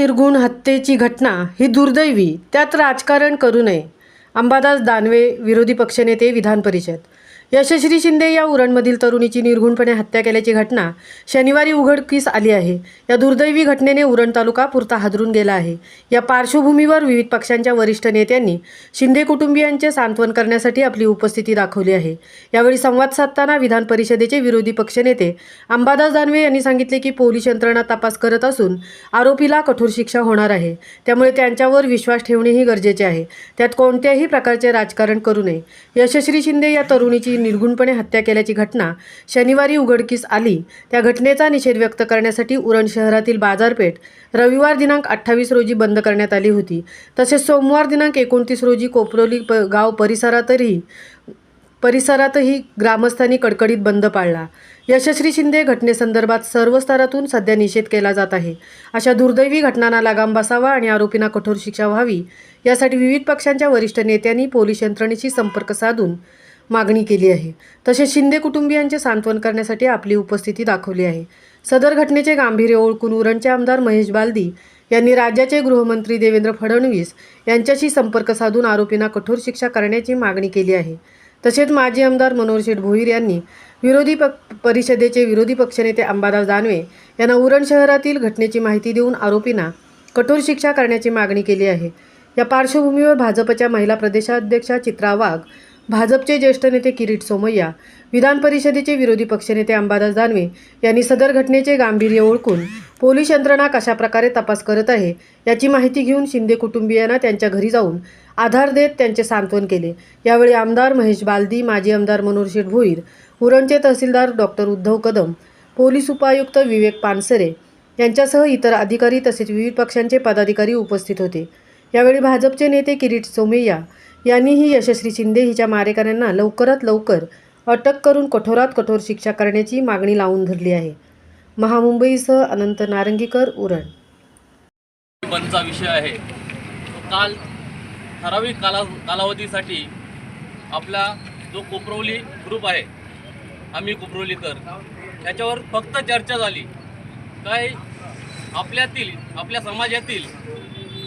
निर्घुण हत्येची घटना ही दुर्दैवी, त्यात राजकारण करू नये. अंबादास दानवे, विरोधी पक्षनेते, विधान परिषद. यशश्री शिंदे या उरणमधील तरुणीची निर्घुणपणे हत्या केल्याची घटना शनिवारी उघडकीस आली आहे. या दुर्दैवी घटनेने उरण तालुका पुरता हादरून गेला आहे. या पार्श्वभूमीवर विविध पक्षांच्या वरिष्ठ नेत्यांनी शिंदे कुटुंबियांचे सांत्वन करण्यासाठी आपली उपस्थिती दाखवली आहे. यावेळी संवाद साधताना विधान परिषदेचे विरोधी पक्षनेते अंबादास दानवे यांनी सांगितले की पोलीस यंत्रणा तपास करत असून आरोपीला कठोर शिक्षा होणार आहे. त्यामुळे त्यांच्यावर विश्वास ठेवणेही गरजेचे आहे. त्यात कोणत्याही प्रकारचे राजकारण करू नये. यशश्री शिंदे या तरुणीची निर्घुणपणे हत्या केल्याची घटना शनिवारी उघडकीस आली. त्या घटनेचा निषेध व्यक्त करण्यासाठी उरण शहरातील बाजारपेठ रविवार दिनांक 28 रोजी बंद करण्यात आली होती. तसेच सोमवार दिनांक 29 रोजी कोपरोली गाव परिसरातही ग्रामस्थांनी कडकडीत बंद पाळला. यशश्री शिंदे घटनेसंदर्भात सर्व स्तरातून सध्या निषेध केला जात आहे. अशा दुर्दैवी घटनांना लगाम बसावा आणि आरोपींना कठोर शिक्षा व्हावी यासाठी विविध पक्षांच्या वरिष्ठ नेत्यांनी पोलीस यंत्रणेशी संपर्क साधून मागणी केली आहे. तसेच शिंदे कुटुंबियांचे सांत्वन करण्यासाठी आपली उपस्थिती दाखवली आहे. सदर घटनेचे गांभीर्य ओळखून उरणचे आमदार महेश बालदी यांनी राज्याचे गृहमंत्री देवेंद्र फडणवीस यांच्याशी संपर्क साधून आरोपींना कठोर शिक्षा करण्याची मागणी केली आहे. तसेच माजी आमदार मनोहर शेठ भोईर यांनी विरोधी परिषदेचे विरोधी पक्षनेते अंबादास दानवे यांना उरण शहरातील घटनेची माहिती देऊन आरोपींना कठोर शिक्षा करण्याची मागणी केली आहे. या पार्श्वभूमीवर भाजपच्या महिला प्रदेशाध्यक्षा चित्रा वाघ, भाजपचे ज्येष्ठ नेते किरीट सोमय्या, विधान परिषदेचे विरोधी पक्षनेते अंबादास दानवे यांनी सदर घटनेचे गांभीर्य ओळखून पोलीस यंत्रणा कशाप्रकारे तपास करत आहे याची माहिती घेऊन शिंदे कुटुंबियांना त्यांच्या घरी जाऊन आधार देत त्यांचे सांत्वन केले. यावेळी आमदार महेश बालदी, माजी आमदार मनोहर शेठ भोईर, उरणचे तहसीलदार डॉक्टर उद्धव कदम, पोलीस उपायुक्त विवेक पानसरे यांच्यासह इतर अधिकारी तसेच विविध पक्षांचे पदाधिकारी उपस्थित होते. यावेळी भाजपचे नेते किरीट सोमय्या यांनीही यशश्री शिंदे हिच्या मारेकऱ्यांना लवकरात लवकर अटक करून कठोरात कठोर शिक्षा करण्याची मागणी लावून धरली आहे. महामुंबईसह अनंत नारंगीकर, उरण. बंदचा विषय आहे. काल ठराविक कालावधीसाठी आपला जो कोपरोली ग्रुप आहे, आम्ही कोपरोलीकर, त्याच्यावर फक्त चर्चा झाली. काय आपल्या समाजातील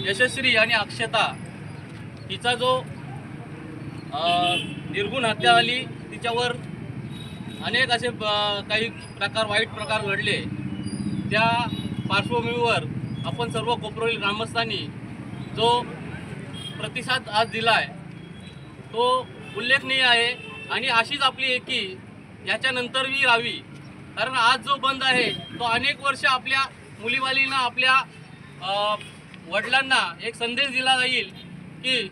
यशश्री आणि अक्षता हिचा जो निर्घुण हत्या झाली, तिच्यावर अनेक असे काही वाईट प्रकार घडले. त्या पार्श्वभूमीवर आपण सर्व कोपरोली ग्रामस्थांनी जो प्रतिसाद आज दिला आहे तो उल्लेखनीय आहे आणि अशीच आपली एकी याच्यानंतरही राहावी. कारण आज जो बंद आहे तो अनेक वर्ष आपल्या मुलीबालींना, आपल्या वडिलांना एक संदेश दिला जाईल की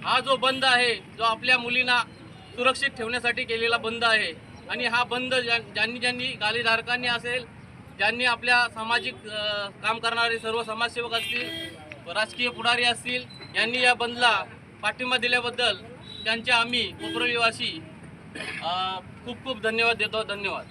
हा जो बंद आहे, जो आपल्या मुलींना सुरक्षित ठेवण्यासाठी केलेला बंद आहे आणि हा बंद ज्यांनी गालीधारकांनी असेल, ज्यांनी आपल्या सामाजिक काम करणारे सर्व समाजसेवक असतील, राजकीय पुढारी असतील, यांनी या बंदला पाठिंबा दिल्याबद्दल त्यांचे आम्ही कोपरोलीवासी खूप खूप धन्यवाद देतो. धन्यवाद.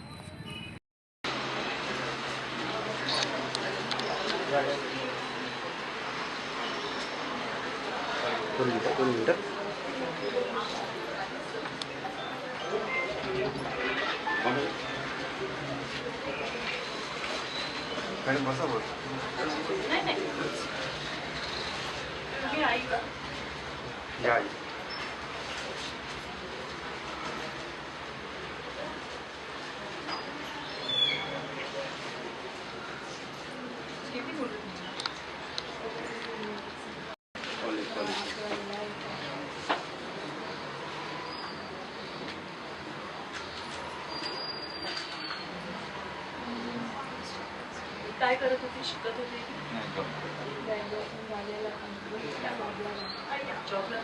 काय करत होती? शिकत होती? जॉबला